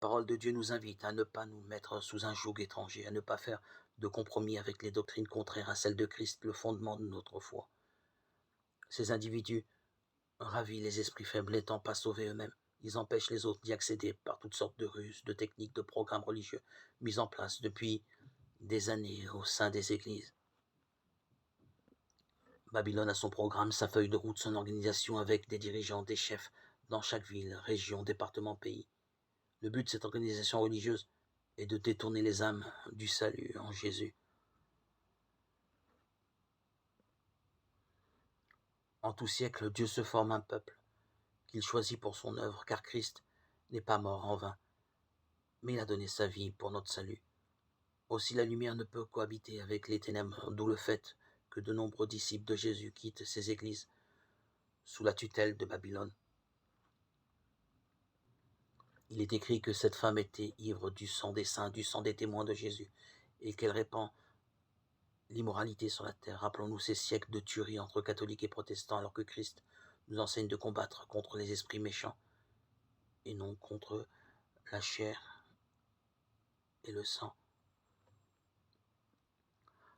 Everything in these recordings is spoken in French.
Parole de Dieu nous invite à ne pas nous mettre sous un joug étranger, à ne pas faire de compromis avec les doctrines contraires à celles de Christ, le fondement de notre foi. Ces individus ravient les esprits faibles n'étant pas sauvés eux-mêmes. Ils empêchent les autres d'y accéder par toutes sortes de ruses, de techniques, de programmes religieux mis en place depuis des années au sein des églises. Babylone a son programme, sa feuille de route, son organisation avec des dirigeants, des chefs dans chaque ville, région, département, pays. Le but de cette organisation religieuse est de détourner les âmes du salut en Jésus. En tout siècle, Dieu se forme un peuple qu'il choisit pour son œuvre, car Christ n'est pas mort en vain, mais il a donné sa vie pour notre salut. Aussi la lumière ne peut cohabiter avec les ténèbres, d'où le fait que de nombreux disciples de Jésus quittent ces églises sous la tutelle de Babylone. Il est écrit que cette femme était ivre du sang des saints, du sang des témoins de Jésus, et qu'elle répand l'immoralité sur la terre. Rappelons-nous ces siècles de tuerie entre catholiques et protestants, alors que Christ nous enseigne de combattre contre les esprits méchants, et non contre la chair et le sang.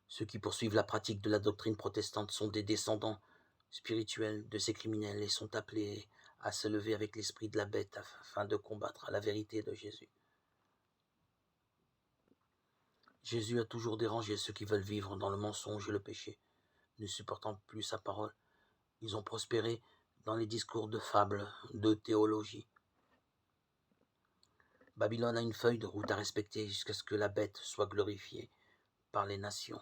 Ceux qui poursuivent la pratique de la doctrine protestante sont des descendants spirituels de ces criminels et sont appelés à se lever avec l'esprit de la bête afin de combattre la vérité de Jésus. Jésus a toujours dérangé ceux qui veulent vivre dans le mensonge et le péché, ne supportant plus sa parole. Ils ont prospéré dans les discours de fables, de théologie. Babylone a une feuille de route à respecter jusqu'à ce que la bête soit glorifiée par les nations.